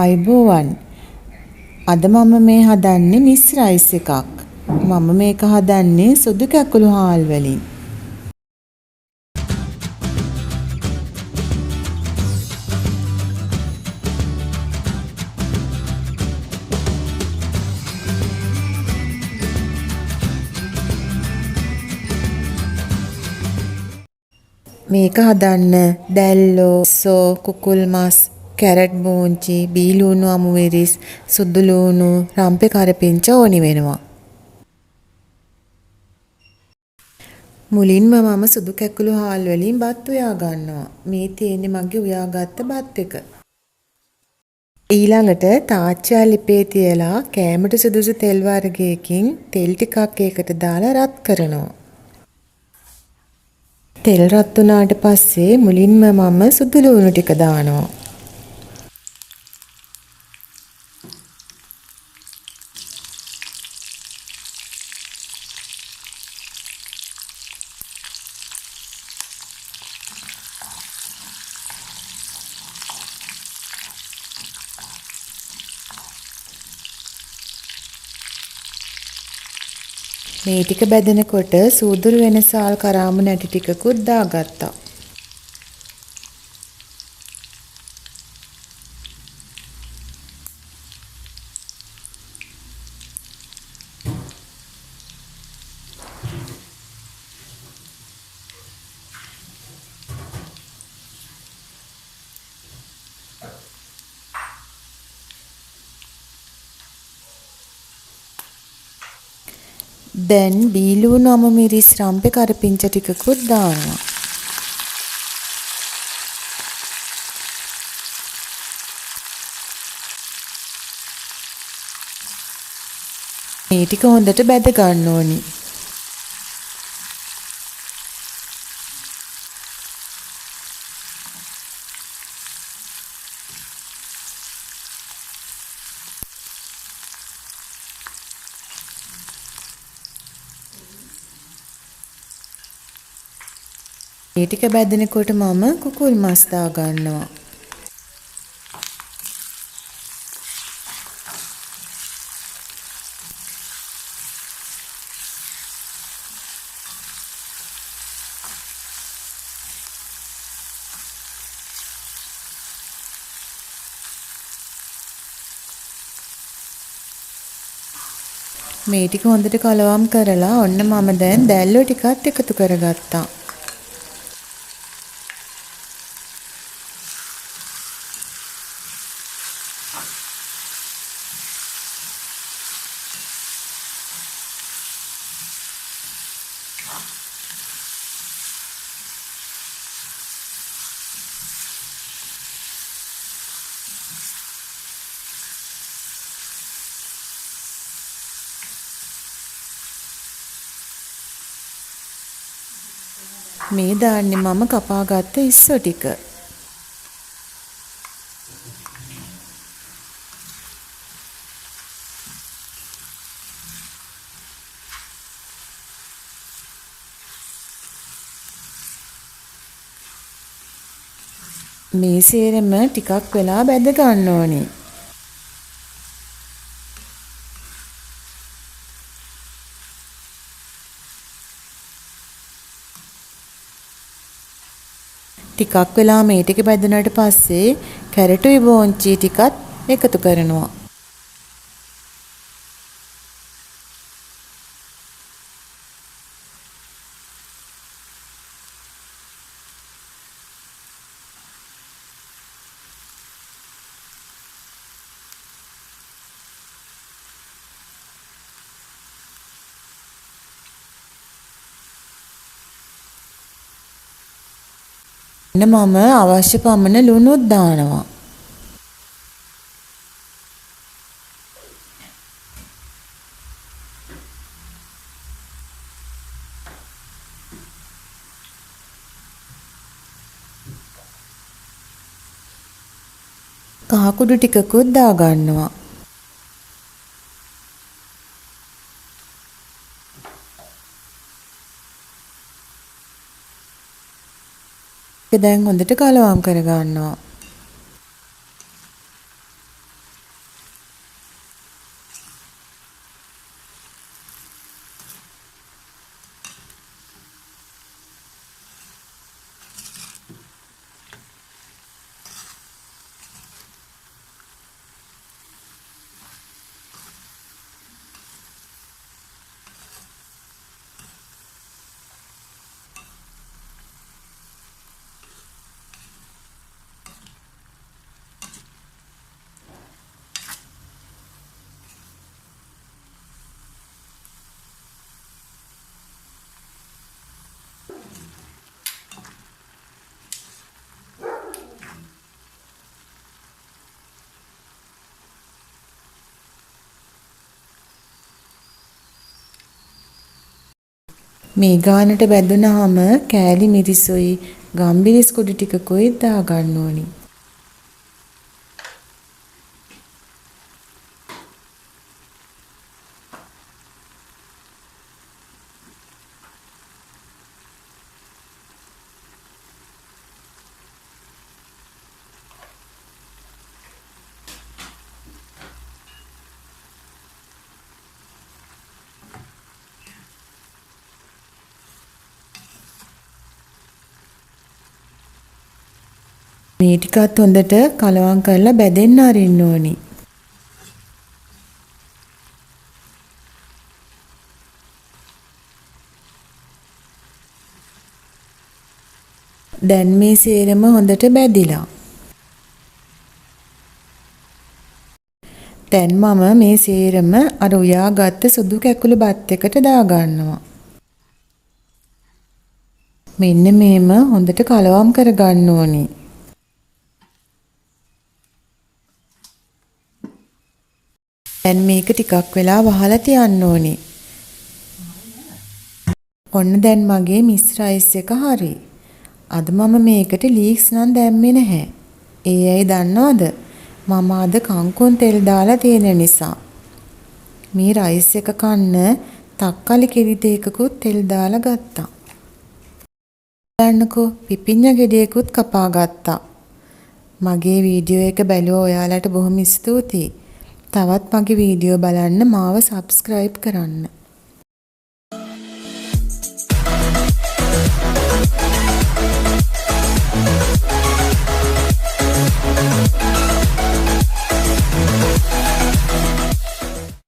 අයිබෝවන් අද මම මේ හදන්නේ මිස් රයිස් එකක්. මම මේක හදන්නේ සුදු කැකුළු හාල් වලින්. මේක හදන්න දැල්ලෝ, සෝ, කුකුල් මස්, කැරට් බෝංචි, බීලුණු අමු මිරිස්, සුදු ලූණු, රම්පේ කරපිංච ඕනි වෙනවා. මුලින්ම මම සුදු කැකුළු හාල් වලින් බත් උයා ගන්නවා. මේ තියෙන්නේ මගේ උයාගත්ත බත් එක. ඊළඟට තාච්චියා ලිපේ තියලා කෑමට සුදුසු තෙල් වර්ගයකින් තෙල් ටිකක් ඒකට දාලා රත් කරනවා. තෙල් රත් වුණාට පස්සේ මුලින්ම මම සුදු ලූණු ටික දානවා. මේ ටික බැදෙනකොට සූදුරු වෙන සාල් කරාමු නැටි ටිකකුත් දාගත්තා. දැන් බීලුණු අමු මිරිස් රම්පේ කරපිංච ටිකකුත් දානවා. මේ ටික හොඳට බැද ගන්න ඕනි. මේ ටික බැදෙනකොට මම කුකුල් මස් දා ගන්නවා. මේ ටික හොඳට කලවම් කරලා ඔන්න මම දැන් දැල්ලෝ ටිකත් එකතු කරගත්තා. මේ දාන්නේ මම කපාගත්ත ඉස්සෝ ටික. මේ සේරම ටිකක් වෙලා බැද ගන්න ඕනේ. ටිකක් වෙලා මේ ටික බැදුනට පස්සේ කැරටුයි බෝංචි ටිකත් එකතු කරනවා. මම අවශ්‍ය පමණ ලුණුත් දානවා. කහ කුඩු ටිකකුත් දා ගන්නවා. දැන් හොඳට කලවම් කර ගන්නවා. මේ ගානට බැදුනහම කෑලි මිරිසුයි ගම්බිරිස් කුඩු ටිකකුයි දාගන්න ඕනි. මේ ටිකත් හොඳට කලවම් කරලා බැදෙන්න අරින්න ඕනි. දැන් මේ සේරම හොඳට බැදිලා. දැන් මම මේ සේරම අර උයාගත්ත සුදු කැකුළු බත් එකට දාගන්නවා. මෙන්න මේම හොඳට කලවම් කරගන්න ඕනි. දැන් මේක ටිකක් වෙලා වහලා තියන්න ඕනේ. ඔන්න දැන් මගේ මිස් රයිස් එක හරි. අද මම මේකට ලීක්ස් නම් දැම්මේ නැහැ. ඒ ඇයි දන්නවද? මම අද කංකුන් තෙල් දාලා තියෙන නිසා. මේ රයිස් එක කන්න තක්කාලි කිරි දෙකකුත් තෙල් දාලා ගත්තා. බලන්නකෝ පිපිඤ්ඤා ගෙඩියකුත් කපා ගත්තා. මගේ වීඩියෝ එක බැලුව ඔයාලට බොහොම ස්තුතියි. තවත් මගේ වීඩියෝ බලන්න මාව subscribe කරන්න.